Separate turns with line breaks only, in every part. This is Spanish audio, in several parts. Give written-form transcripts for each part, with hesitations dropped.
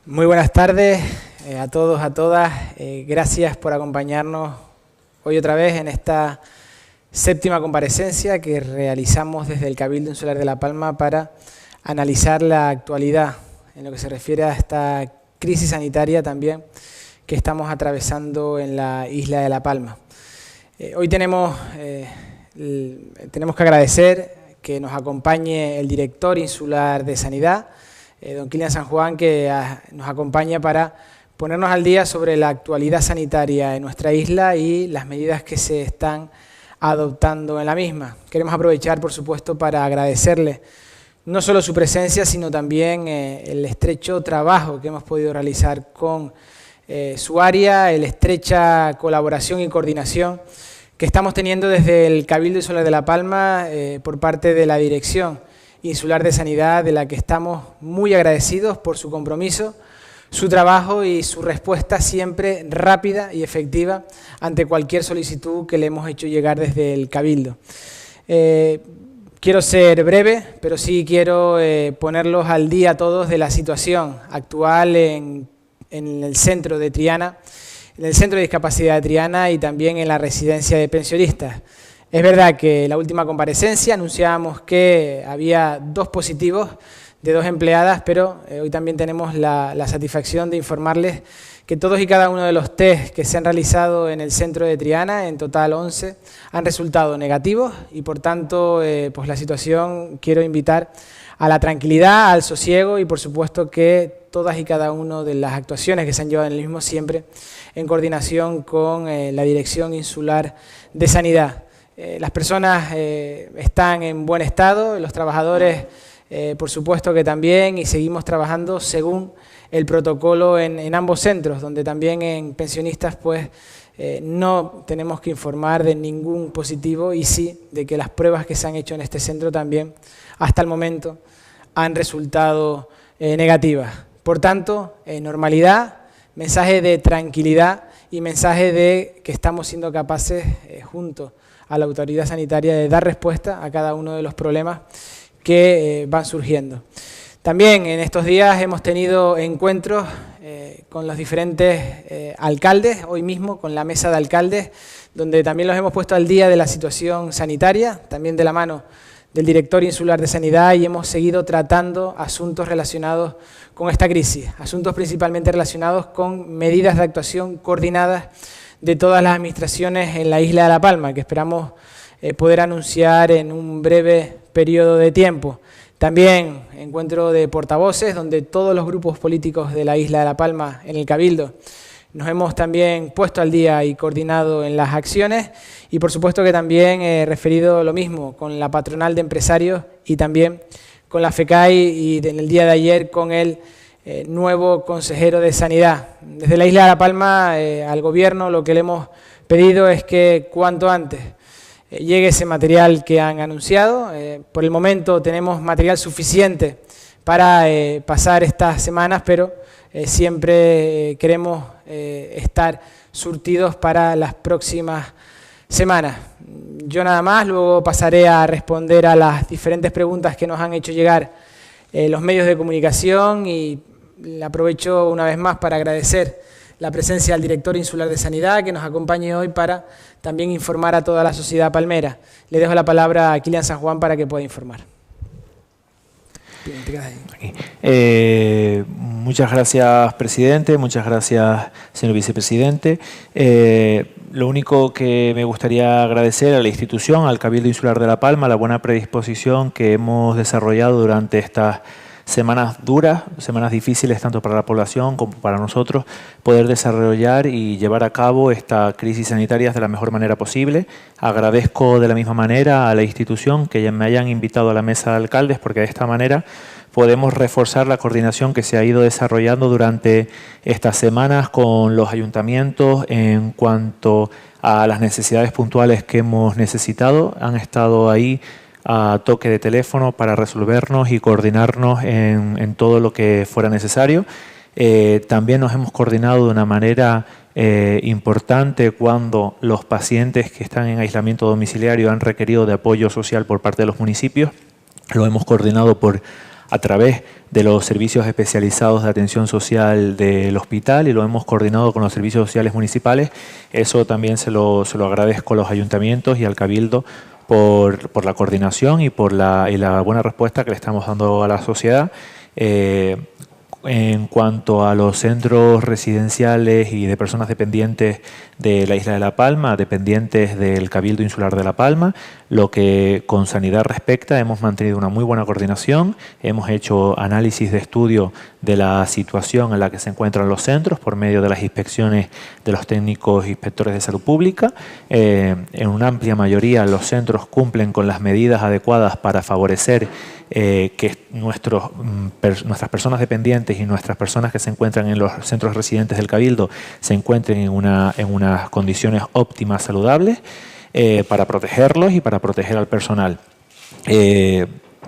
Muy buenas tardes a todos, a todas. Gracias por acompañarnos hoy otra vez en esta séptima comparecencia que realizamos desde el Cabildo Insular de La Palma para analizar la actualidad en lo que se refiere a esta crisis sanitaria también que estamos atravesando en la isla de La Palma. Hoy tenemos que agradecer que nos acompañe el director insular de Sanidad, don Kilian San Juan, que nos acompaña para ponernos al día sobre la actualidad sanitaria en nuestra isla y las medidas que se están adoptando en la misma. Queremos aprovechar, por supuesto, para agradecerle no solo su presencia, sino también el estrecho trabajo que hemos podido realizar con su área, la estrecha colaboración y coordinación que estamos teniendo desde el Cabildo Insular de La Palma por parte de la Dirección Insular de Sanidad, de la que estamos muy agradecidos por su compromiso, su trabajo y su respuesta siempre rápida y efectiva ante cualquier solicitud que le hemos hecho llegar desde el Cabildo. Quiero ser breve, pero sí quiero ponerlos al día todos de la situación actual en el centro de Triana, en el Centro de Discapacidad de Triana y también en la residencia de pensionistas. Es verdad que en la última comparecencia anunciábamos que había 2 positivos de 2 empleadas, pero hoy también tenemos la satisfacción de informarles que todos y cada uno de los test que se han realizado en el centro de Triana, en total 11, han resultado negativos y por tanto pues la situación quiero invitar a la tranquilidad, al sosiego y por supuesto que todas y cada una de las actuaciones que se han llevado en el mismo siempre en coordinación con la Dirección Insular de Sanidad. Las personas están en buen estado, los trabajadores por supuesto que también, y seguimos trabajando según el protocolo en ambos centros, donde también en pensionistas pues no tenemos que informar de ningún positivo y sí de que las pruebas que se han hecho en este centro también hasta el momento han resultado negativas. Por tanto, normalidad, mensaje de tranquilidad y mensaje de que estamos siendo capaces juntos a la autoridad sanitaria de dar respuesta a cada uno de los problemas que van surgiendo. También en estos días hemos tenido encuentros con los diferentes alcaldes, hoy mismo con la mesa de alcaldes, donde también los hemos puesto al día de la situación sanitaria, también de la mano del director insular de Sanidad, y hemos seguido tratando asuntos relacionados con esta crisis, asuntos principalmente relacionados con medidas de actuación coordinadas de todas las administraciones en la isla de La Palma, que esperamos poder anunciar en un breve periodo de tiempo. También encuentro de portavoces, donde todos los grupos políticos de la isla de La Palma en el Cabildo nos hemos también puesto al día y coordinado en las acciones y por supuesto que también he referido lo mismo con la patronal de empresarios y también con la FECAI y en el día de ayer con el nuevo consejero de Sanidad. Desde la isla de La Palma al Gobierno lo que le hemos pedido es que cuanto antes llegue ese material que han anunciado. Por el momento tenemos material suficiente para pasar estas semanas, pero siempre queremos estar surtidos para las próximas semanas. Yo nada más, luego pasaré a responder a las diferentes preguntas que nos han hecho llegar los medios de comunicación y aprovecho una vez más para agradecer la presencia del director insular de Sanidad que nos acompañe hoy para también informar a toda la sociedad palmera. Le dejo la palabra a Kilian San Juan para que pueda informar.
Muchas gracias, presidente. Muchas gracias, señor vicepresidente. Lo único que me gustaría agradecer a la institución, al Cabildo Insular de La Palma, la buena predisposición que hemos desarrollado durante estas semanas duras, semanas difíciles tanto para la población como para nosotros, poder desarrollar y llevar a cabo esta crisis sanitaria de la mejor manera posible. Agradezco de la misma manera a la institución que ya me hayan invitado a la mesa de alcaldes, porque de esta manera podemos reforzar la coordinación que se ha ido desarrollando durante estas semanas con los ayuntamientos en cuanto a las necesidades puntuales que hemos necesitado. Han estado ahí a toque de teléfono para resolvernos y coordinarnos en todo lo que fuera necesario. También nos hemos coordinado de una manera importante cuando los pacientes que están en aislamiento domiciliario han requerido de apoyo social por parte de los municipios. Lo hemos coordinado por a través de los servicios especializados de atención social del hospital y lo hemos coordinado con los servicios sociales municipales. Eso también se lo agradezco a los ayuntamientos y al Cabildo por la coordinación y por la buena respuesta que le estamos dando a la sociedad. En cuanto a los centros residenciales y de personas dependientes de la isla de La Palma, dependientes del Cabildo Insular de La Palma, lo que con sanidad respecta, hemos mantenido una muy buena coordinación, hemos hecho análisis de estudio de la situación en la que se encuentran los centros por medio de las inspecciones de los técnicos inspectores de salud pública. En una amplia mayoría los centros cumplen con las medidas adecuadas para favorecer que nuestras personas dependientes y nuestras personas que se encuentran en los centros residentes del Cabildo se encuentren en unas condiciones óptimas, saludables, para protegerlos y para proteger al personal.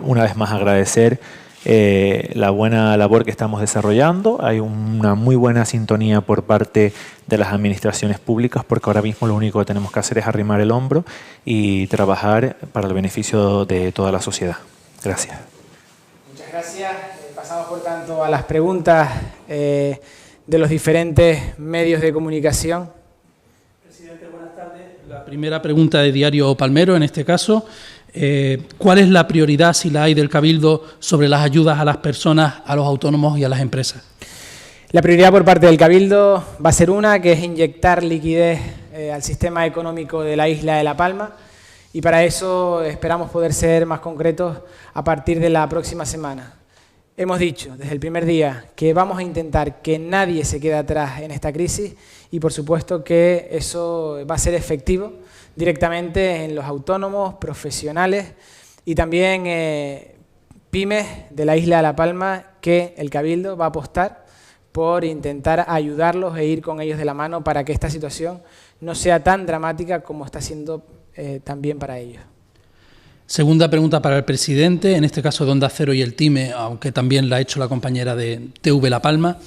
Una vez más agradecer la buena labor que estamos desarrollando. Hay una muy buena sintonía por parte de las administraciones públicas, porque ahora mismo lo único que tenemos que hacer es arrimar el hombro y trabajar para el beneficio de toda la sociedad. Gracias.
Muchas gracias. Pasamos por tanto a las preguntas de los diferentes medios de comunicación.
Presidente, buenas tardes. La primera pregunta de Diario Palmero, en este caso. ¿Cuál es la prioridad, si la hay, del Cabildo sobre las ayudas a las personas, a los autónomos y a las empresas?
La prioridad por parte del Cabildo va a ser una, que es inyectar liquidez al sistema económico de la isla de La Palma, y para eso esperamos poder ser más concretos a partir de la próxima semana. Hemos dicho desde el primer día que vamos a intentar que nadie se quede atrás en esta crisis y por supuesto que eso va a ser efectivo directamente en los autónomos, profesionales y también pymes de la isla de La Palma, que el Cabildo va a apostar por intentar ayudarlos e ir con ellos de la mano para que esta situación no sea tan dramática como está siendo también para ellos.
Segunda pregunta para el presidente, en este caso de Onda Cero y el TIME, aunque también la ha hecho la compañera de TV La Palma.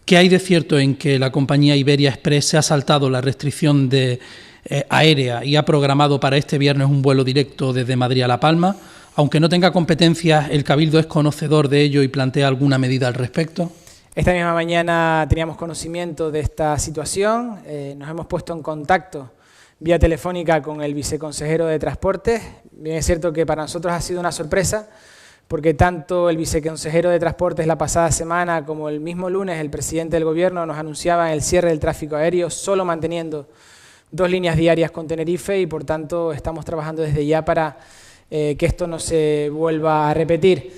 ¿Qué hay de cierto en que la compañía Iberia Express se ha saltado la restricción aérea y ha programado para este viernes un vuelo directo desde Madrid a La Palma? Aunque no tenga competencias, ¿el Cabildo es conocedor de ello y plantea alguna medida al respecto?
Esta misma mañana teníamos conocimiento de esta situación, nos hemos puesto en contacto vía telefónica con el viceconsejero de Transportes. Bien, es cierto que para nosotros ha sido una sorpresa, porque tanto el viceconsejero de Transportes la pasada semana como el mismo lunes el presidente del Gobierno nos anunciaba el cierre del tráfico aéreo, solo manteniendo 2 líneas diarias con Tenerife, y por tanto estamos trabajando desde ya para que esto no se vuelva a repetir.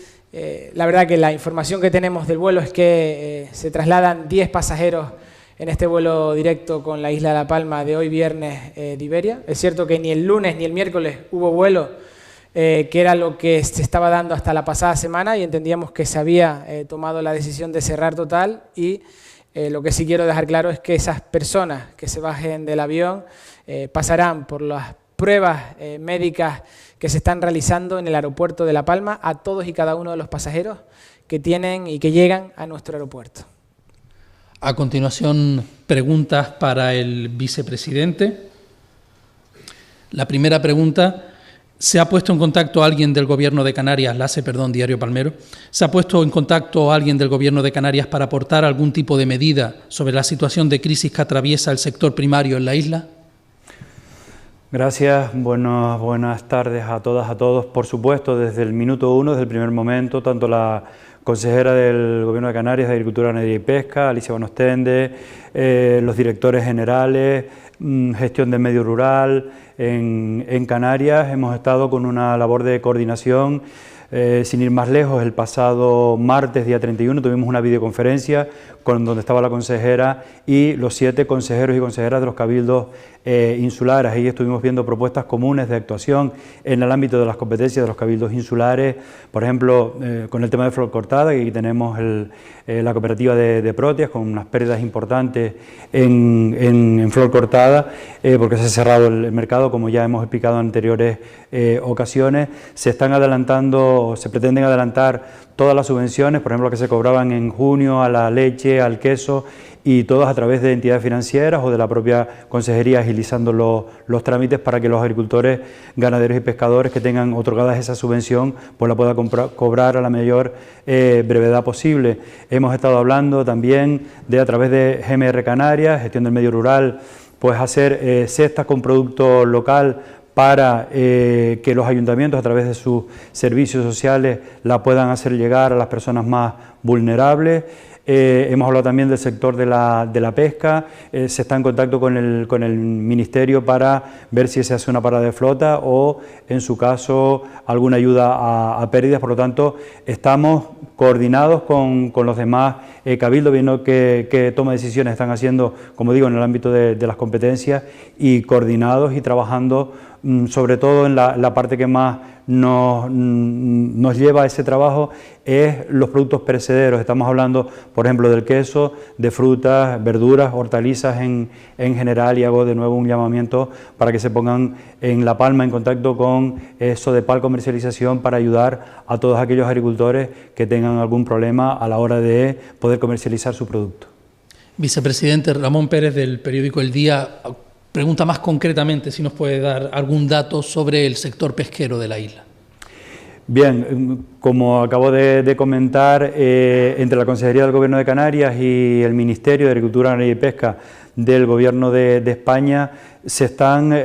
La verdad que la información que tenemos del vuelo es que se trasladan 10 pasajeros en este vuelo directo con la isla de La Palma de hoy viernes de Iberia. Es cierto que ni el lunes ni el miércoles hubo vuelo, que era lo que se estaba dando hasta la pasada semana, y entendíamos que se había tomado la decisión de cerrar total, y lo que sí quiero dejar claro es que esas personas que se bajen del avión pasarán por las pruebas médicas que se están realizando en el aeropuerto de La Palma a todos y cada uno de los pasajeros que tienen y que llegan a nuestro aeropuerto.
A continuación, preguntas para el vicepresidente. La primera pregunta: ¿se ha puesto en contacto alguien del Gobierno de Canarias, Diario Palmero, ¿se ha puesto en contacto alguien del Gobierno de Canarias para aportar algún tipo de medida sobre la situación de crisis que atraviesa el sector primario en la isla?
Gracias, buenas tardes a todas, a todos. Por supuesto, desde el minuto 1, desde el primer momento, tanto la consejera del Gobierno de Canarias de Agricultura, Ganadería y Pesca, Alicia Bonostende, los directores generales, gestión del medio rural en Canarias, hemos estado con una labor de coordinación. Sin ir más lejos, el pasado martes, día 31, tuvimos una videoconferencia donde estaba la consejera y los 7 consejeros y consejeras de los cabildos insulares. Ahí estuvimos viendo propuestas comunes de actuación en el ámbito de las competencias de los cabildos insulares, por ejemplo, con el tema de flor cortada, que aquí tenemos la cooperativa de Proteas con unas pérdidas importantes en flor cortada, porque se ha cerrado el mercado, como ya hemos explicado en anteriores ocasiones. Se están adelantando se pretenden adelantar todas las subvenciones, por ejemplo, que se cobraban en junio a la leche, al queso, y todas a través de entidades financieras o de la propia consejería, agilizando los trámites para que los agricultores, ganaderos y pescadores que tengan otorgadas esa subvención pues la puedan cobrar a la mayor brevedad posible. Hemos estado hablando también de, a través de GMR Canarias, Gestión del Medio Rural, pues hacer cestas con producto local para que los ayuntamientos, a través de sus servicios sociales, la puedan hacer llegar a las personas más vulnerables. Hemos hablado también del sector de la pesca. Se está en contacto con el Ministerio para ver si se hace una parada de flota o, en su caso, alguna ayuda a pérdidas. Por lo tanto, estamos coordinados con los demás cabildos, viendo qué toma de decisiones están haciendo, como digo, en el ámbito de las competencias, y coordinados y trabajando sobre todo en la parte que más nos lleva a ese trabajo, es los productos perecederos. Estamos hablando, por ejemplo, del queso, de frutas, verduras, hortalizas en general, y hago de nuevo un llamamiento para que se pongan en La Palma en contacto con Sodepal Comercialización para ayudar a todos aquellos agricultores que tengan algún problema a la hora de poder comercializar su producto.
Vicepresidente, Ramón Pérez, del periódico El Día, pregunta más concretamente si nos puede dar algún dato sobre el sector pesquero de la isla.
Bien, como acabo de comentar, entre la Consejería del Gobierno de Canarias y el Ministerio de Agricultura, Ganadería y Pesca del Gobierno de España se están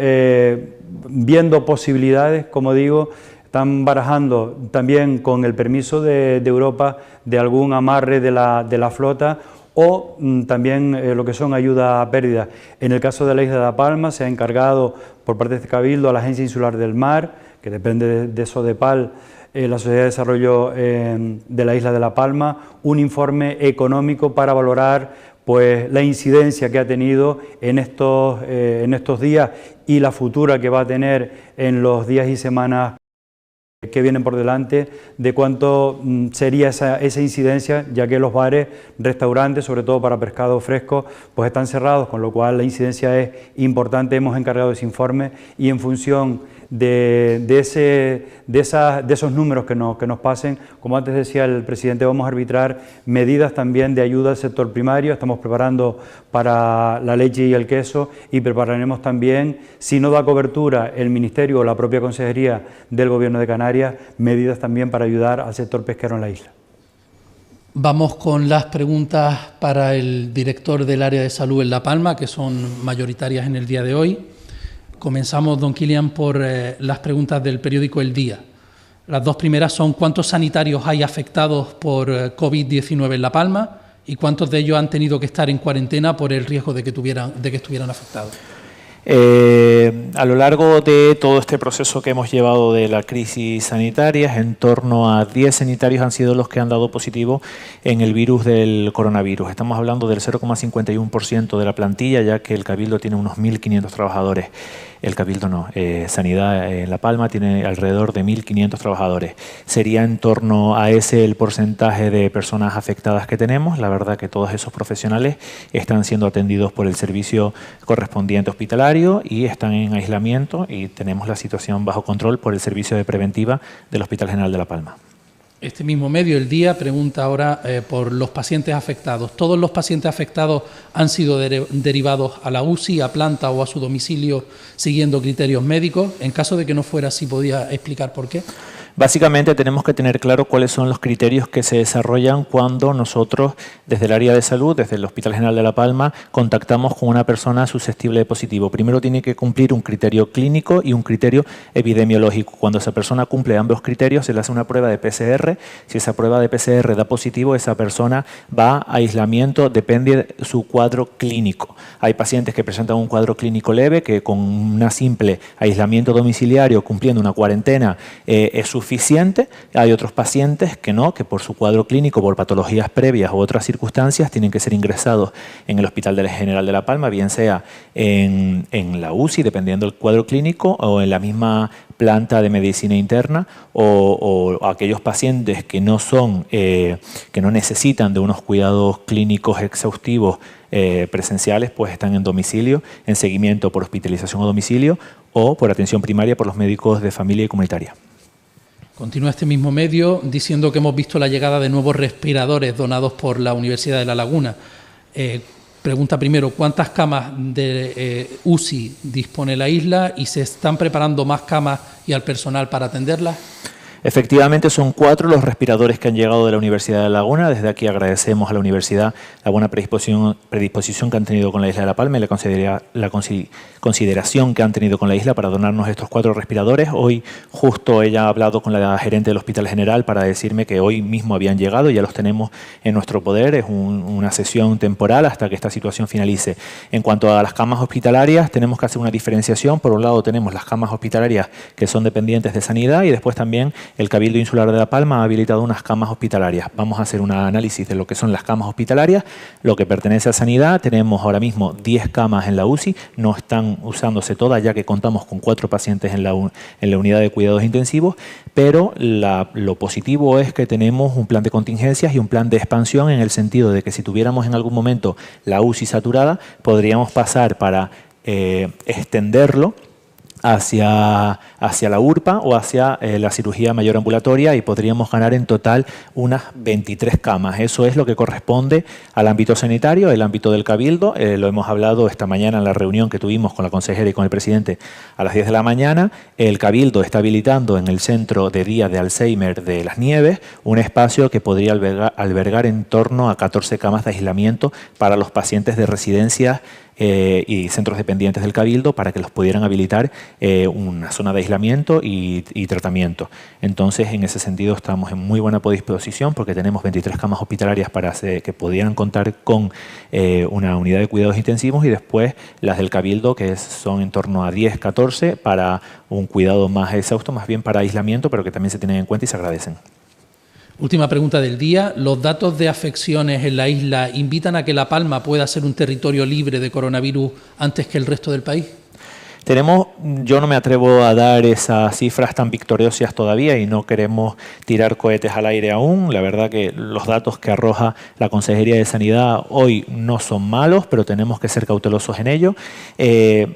viendo posibilidades, como digo, están barajando también, con el permiso de Europa, de algún amarre de la flota, o también lo que son ayudas a pérdidas. En el caso de la isla de La Palma se ha encargado por parte de este Cabildo a la Agencia Insular del Mar, que depende de Sodepal, la Sociedad de Desarrollo de la isla de La Palma, un informe económico para valorar pues la incidencia que ha tenido en estos días y la futura que va a tener en los días y semanas que vienen por delante, de cuánto sería esa incidencia, ya que los bares, restaurantes, sobre todo para pescado fresco, pues están cerrados, con lo cual la incidencia es importante. Hemos encargado ese informe y, en función de esos números que nos pasen, como antes decía el presidente, vamos a arbitrar medidas también de ayuda al sector primario. Estamos preparando para la leche y el queso, y prepararemos también, si no da cobertura el Ministerio o la propia Consejería del Gobierno de Canarias, medidas también para ayudar al sector pesquero en la isla.
Vamos con las preguntas para el director del área de salud en La Palma, que son mayoritarias en el día de hoy. Comenzamos, don Kilian, por las preguntas del periódico El Día. Las dos primeras son: ¿cuántos sanitarios hay afectados por COVID-19 en La Palma y cuántos de ellos han tenido que estar en cuarentena por el riesgo de que estuvieran afectados?
A lo largo de todo este proceso que hemos llevado de la crisis sanitaria, en torno a 10 sanitarios han sido los que han dado positivo en el virus del coronavirus. Estamos hablando del 0,51% de la plantilla, ya que el Cabildo tiene unos 1.500 trabajadores. El Cabildo no, Sanidad en La Palma tiene alrededor de 1.500 trabajadores. Sería en torno a ese el porcentaje de personas afectadas que tenemos. La verdad que todos esos profesionales están siendo atendidos por el servicio correspondiente hospitalario y están en aislamiento, y tenemos la situación bajo control por el servicio de preventiva del Hospital General de La Palma.
Este mismo medio, El Día, pregunta ahora por los pacientes afectados. ¿Todos los pacientes afectados han sido derivados a la UCI, a planta o a su domicilio siguiendo criterios médicos? En caso de que no fuera así, ¿podría explicar por qué?
Básicamente tenemos que tener claro cuáles son los criterios que se desarrollan cuando nosotros, desde el área de salud, desde el Hospital General de La Palma, contactamos con una persona susceptible de positivo. Primero tiene que cumplir un criterio clínico y un criterio epidemiológico. Cuando esa persona cumple ambos criterios, se le hace una prueba de PCR. Si esa prueba de PCR da positivo, esa persona va a aislamiento, depende de su cuadro clínico. Hay pacientes que presentan un cuadro clínico leve, que con una simple aislamiento domiciliario, cumpliendo una cuarentena, es suficiente. Hay otros pacientes que no, que por su cuadro clínico, por patologías previas u otras circunstancias, tienen que ser ingresados en el Hospital General de La Palma, bien sea en la UCI, dependiendo del cuadro clínico, o en la misma planta de medicina interna, o aquellos pacientes que no necesitan de unos cuidados clínicos exhaustivos presenciales, pues están en domicilio, en seguimiento por hospitalización a domicilio o por atención primaria por los médicos de familia y comunitaria.
Continúa este mismo medio diciendo que hemos visto la llegada de nuevos respiradores donados por la Universidad de La Laguna. Pregunta primero, ¿cuántas camas de UCI dispone la isla y se están preparando más camas y al personal para atenderlas?
Efectivamente, son 4 los respiradores que han llegado de la Universidad de La Laguna. Desde aquí agradecemos a la universidad la buena predisposición que han tenido con la isla de La Palma y la consideración que han tenido con la isla para donarnos estos 4 respiradores. Hoy justo ella ha hablado con la gerente del Hospital General para decirme que hoy mismo habían llegado y ya los tenemos en nuestro poder. Es una sesión temporal hasta que esta situación finalice. En cuanto a las camas hospitalarias, tenemos que hacer una diferenciación. Por un lado tenemos las camas hospitalarias que son dependientes de sanidad y después también el Cabildo Insular de La Palma ha habilitado unas camas hospitalarias. Vamos a hacer un análisis de lo que son las camas hospitalarias. Lo que pertenece a sanidad, tenemos ahora mismo 10 camas en la UCI, no están usándose todas ya que contamos con 4 pacientes en la unidad de cuidados intensivos, pero lo positivo es que tenemos un plan de contingencias y un plan de expansión en el sentido de que si tuviéramos en algún momento la UCI saturada, podríamos pasar para extenderlo hacia la URPA o hacia la cirugía mayor ambulatoria y podríamos ganar en total unas 23 camas. Eso es lo que corresponde al ámbito sanitario, el ámbito del Cabildo. Lo hemos hablado esta mañana en la reunión que tuvimos con la consejera y con el presidente a las 10 de la mañana. El Cabildo está habilitando en el Centro de Día de Alzheimer de Las Nieves un espacio que podría albergar en torno a 14 camas de aislamiento para los pacientes de residencias y centros dependientes del Cabildo para que los pudieran habilitar una zona de aislamiento y tratamiento. Entonces, en ese sentido, estamos en muy buena disposición porque tenemos 23 camas hospitalarias para que pudieran contar con una unidad de cuidados intensivos y después las del Cabildo, que son en torno a 10, 14, para un cuidado más exhausto, más bien para aislamiento, pero que también se tienen en cuenta y se agradecen.
Última pregunta del día. ¿Los datos de afecciones en la isla invitan a que La Palma pueda ser un territorio libre de coronavirus antes que el resto del país?
Yo no me atrevo a dar esas cifras tan victoriosas todavía y no queremos tirar cohetes al aire aún. La verdad que los datos que arroja la Consejería de Sanidad hoy no son malos, pero tenemos que ser cautelosos en ello.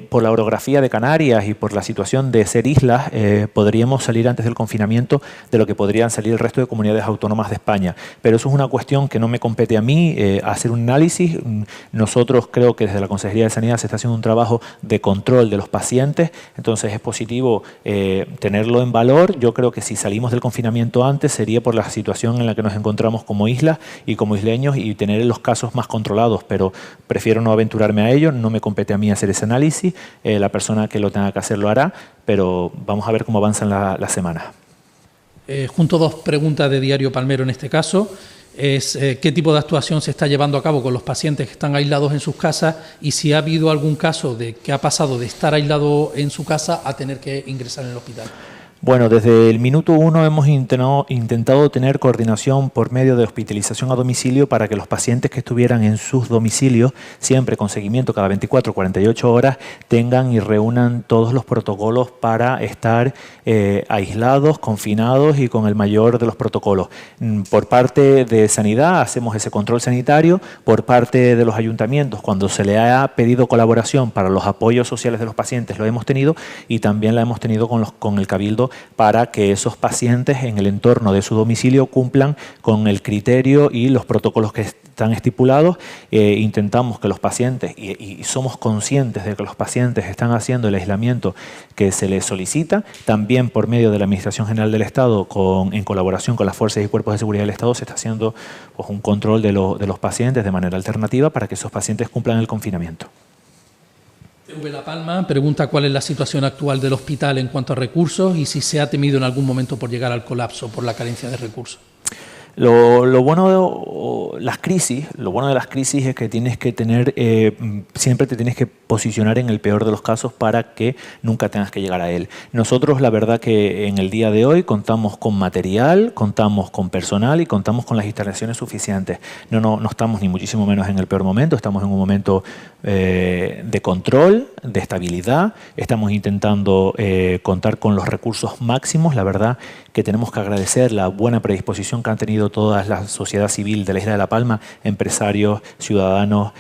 Por la orografía de Canarias y por la situación de ser islas, podríamos salir antes del confinamiento de lo que podrían salir el resto de comunidades autónomas de España. Pero eso es una cuestión que no me compete a mí hacer un análisis. Nosotros creo que desde la Consejería de Sanidad se está haciendo un trabajo de control de los pacientes, entonces es positivo tenerlo en valor. Yo creo que si salimos del confinamiento antes sería por la situación en la que nos encontramos como isla y como isleños y tener los casos más controlados, pero prefiero no aventurarme a ello, no me compete a mí hacer ese análisis, la persona que lo tenga que hacer lo hará, pero vamos a ver cómo avanzan las semanas.
Junto 2 preguntas de Diario Palmero en este caso. ¿Qué tipo de actuación se está llevando a cabo con los pacientes que están aislados en sus casas y si ha habido algún caso de que ha pasado de estar aislado en su casa a tener que ingresar en el hospital?
Bueno, desde el minuto 1 hemos intentado tener coordinación por medio de hospitalización a domicilio para que los pacientes que estuvieran en sus domicilios, siempre con seguimiento cada 24 o 48 horas, tengan y reúnan todos los protocolos para estar aislados, confinados y con el mayor de los protocolos. Por parte de Sanidad hacemos ese control sanitario, por parte de los ayuntamientos, cuando se le ha pedido colaboración para los apoyos sociales de los pacientes, lo hemos tenido y también la hemos tenido con el Cabildo para que esos pacientes en el entorno de su domicilio cumplan con el criterio y los protocolos que están estipulados. Intentamos que los pacientes, y somos conscientes de que los pacientes están haciendo el aislamiento que se les solicita, también por medio de la Administración General del Estado, en colaboración con las fuerzas y cuerpos de seguridad del Estado, se está haciendo pues, un control de los pacientes de manera alternativa para que esos pacientes cumplan el confinamiento.
TV La Palma pregunta cuál es la situación actual del hospital en cuanto a recursos y si se ha temido en algún momento por llegar al colapso por la carencia de recursos.
Lo bueno de las crisis es que tienes que tener, siempre te tienes que posicionar en el peor de los casos para que nunca tengas que llegar a él. Nosotros la verdad que en el día de hoy contamos con material, contamos con personal y contamos con las instalaciones suficientes. No estamos ni muchísimo menos en el peor momento, estamos en un momento de control, de estabilidad, estamos intentando contar con los recursos máximos. La verdad que tenemos que agradecer la buena predisposición que han tenido toda la sociedad civil de la isla de La Palma, empresarios, ciudadanos,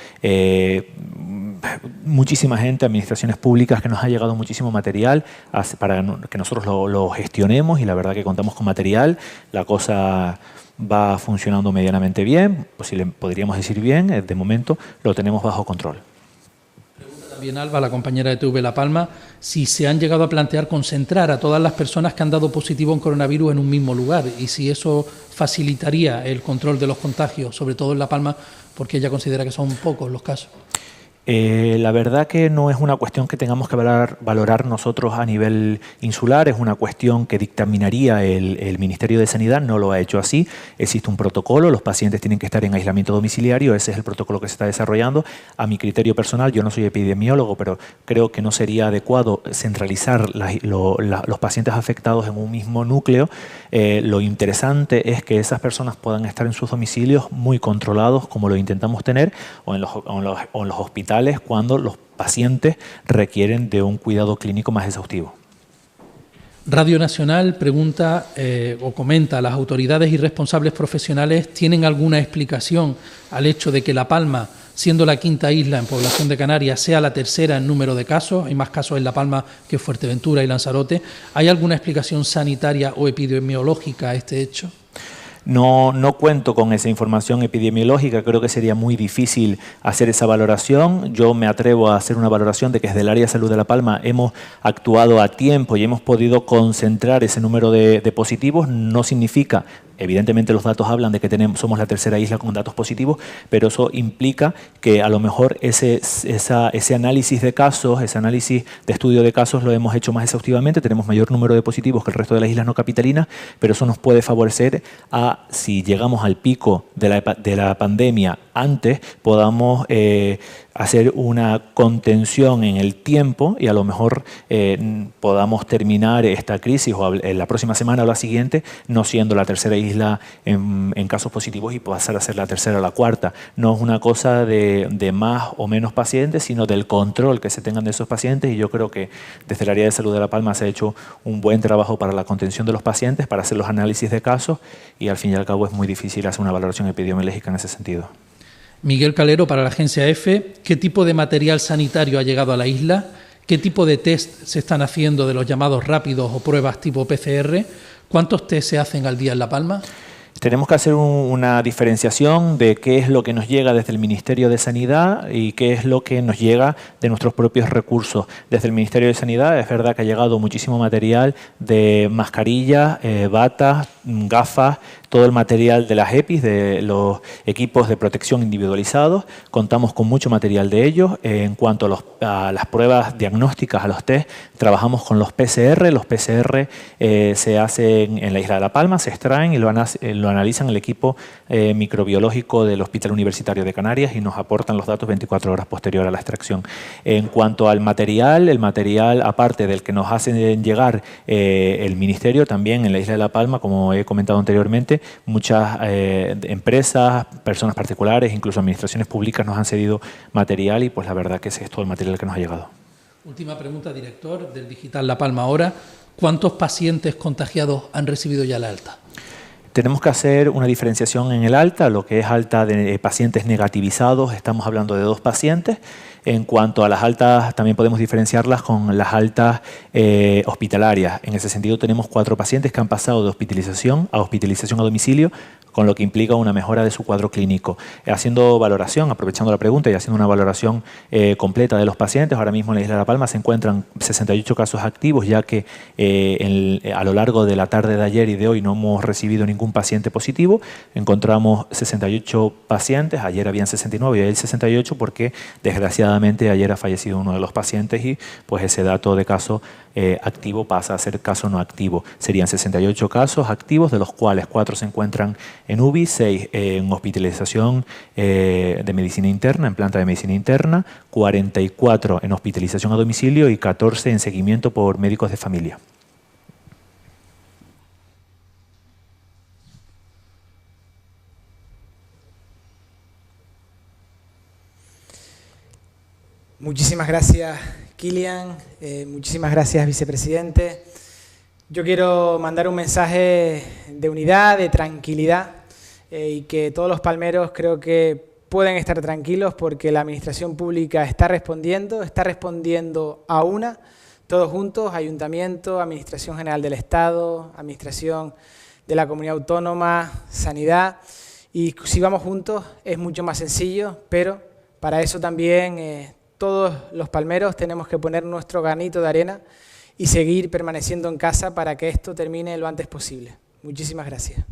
muchísima gente, administraciones públicas, que nos ha llegado muchísimo material para que nosotros lo gestionemos, y la verdad que contamos con material. La cosa va funcionando medianamente bien, podríamos decir bien, de momento lo tenemos bajo control.
Pregunta también Alba, la compañera de TV La Palma, si se han llegado a plantear concentrar a todas las personas que han dado positivo en coronavirus en un mismo lugar y si eso facilitaría el control de los contagios, sobre todo en La Palma, porque ella considera que son pocos los casos.
La verdad que no es una cuestión que tengamos que valorar nosotros a nivel insular, es una cuestión que dictaminaría el Ministerio de Sanidad, no lo ha hecho así. Existe un protocolo, los pacientes tienen que estar en aislamiento domiciliario, ese es el protocolo que se está desarrollando. A mi criterio personal, yo no soy epidemiólogo, pero creo que no sería adecuado centralizar los pacientes afectados en un mismo núcleo. Lo interesante es que esas personas puedan estar en sus domicilios muy controlados, como lo intentamos tener, o en los hospitales, cuando los pacientes requieren de un cuidado clínico más exhaustivo.
Radio Nacional pregunta o comenta, ¿las autoridades y responsables profesionales tienen alguna explicación al hecho de que La Palma, siendo la quinta isla en población de Canarias, sea la tercera en número de casos? Hay más casos en La Palma que Fuerteventura y Lanzarote. ¿Hay alguna explicación sanitaria o epidemiológica a este hecho?
No cuento con esa información epidemiológica, creo que sería muy difícil hacer esa valoración. Yo me atrevo a hacer una valoración de que desde el área de salud de La Palma hemos actuado a tiempo y hemos podido concentrar ese número de positivos. No significa, evidentemente los datos hablan de que somos la tercera isla con datos positivos, pero eso implica que a lo mejor ese análisis de casos, ese análisis de estudio de casos lo hemos hecho más exhaustivamente, tenemos mayor número de positivos que el resto de las islas no capitalinas, pero eso nos puede favorecer a, si llegamos al pico de la pandemia antes, podamos hacer una contención en el tiempo y a lo mejor podamos terminar esta crisis o en la próxima semana o la siguiente no siendo la tercera isla en casos positivos y pasar a ser la tercera o la cuarta. No es una cosa de más o menos pacientes, sino del control que se tengan de esos pacientes, y yo creo que desde el área de salud de La Palma se ha hecho un buen trabajo para la contención de los pacientes, para hacer los análisis de casos, y al fin y al cabo es muy difícil hacer una valoración epidemiológica en ese sentido.
Miguel Calero, para la Agencia EFE, ¿qué tipo de material sanitario ha llegado a la isla? ¿Qué tipo de test se están haciendo de los llamados rápidos o pruebas tipo PCR? ¿Cuántos test se hacen al día en La Palma?
Tenemos que hacer una diferenciación de qué es lo que nos llega desde el Ministerio de Sanidad y qué es lo que nos llega de nuestros propios recursos. Desde el Ministerio de Sanidad es verdad que ha llegado muchísimo material de mascarillas, batas, gafas, todo el material de las EPIs, de los equipos de protección individualizados. Contamos con mucho material de ellos. En cuanto a las pruebas diagnósticas, a los test, trabajamos con los PCR. Los PCR se hacen en la isla de La Palma, se extraen y lo analizan el equipo microbiológico del Hospital Universitario de Canarias y nos aportan los datos 24 horas posterior a la extracción. En cuanto al material, el material aparte del que nos hacen llegar el Ministerio, también en la isla de La Palma, como he comentado anteriormente, muchas empresas, personas particulares, incluso administraciones públicas nos han cedido material y pues la verdad que ese es todo el material que nos ha llegado.
Última pregunta, director del Digital La Palma ahora. ¿Cuántos pacientes contagiados han recibido ya la alta?
Tenemos que hacer una diferenciación en el alta, lo que es alta de pacientes negativizados, estamos hablando de 2 pacientes. En cuanto a las altas, también podemos diferenciarlas con las altas hospitalarias. En ese sentido tenemos 4 pacientes que han pasado de hospitalización a domicilio, con lo que implica una mejora de su cuadro clínico. Haciendo valoración, aprovechando la pregunta y haciendo una valoración completa de los pacientes, ahora mismo en la isla de La Palma se encuentran 68 casos activos, ya que a lo largo de la tarde de ayer y de hoy no hemos recibido ningún paciente positivo. Encontramos 68 pacientes, ayer habían 69 y hoy hay 68 porque desgraciadamente ayer ha fallecido uno de los pacientes y pues ese dato de caso activo pasa a ser caso no activo. Serían 68 casos activos, de los cuales 4 se encuentran en UBI, 6 en hospitalización de medicina interna, en planta de medicina interna, 44 en hospitalización a domicilio y 14 en seguimiento por médicos de familia.
Muchísimas gracias, Kilian. Muchísimas gracias, vicepresidente. Yo quiero mandar un mensaje de unidad, de tranquilidad y que todos los palmeros creo que pueden estar tranquilos porque la Administración Pública está respondiendo a una, todos juntos, Ayuntamiento, Administración General del Estado, Administración de la Comunidad Autónoma, Sanidad, y si vamos juntos es mucho más sencillo, pero para eso también todos los palmeros tenemos que poner nuestro granito de arena y seguir permaneciendo en casa para que esto termine lo antes posible. Muchísimas gracias.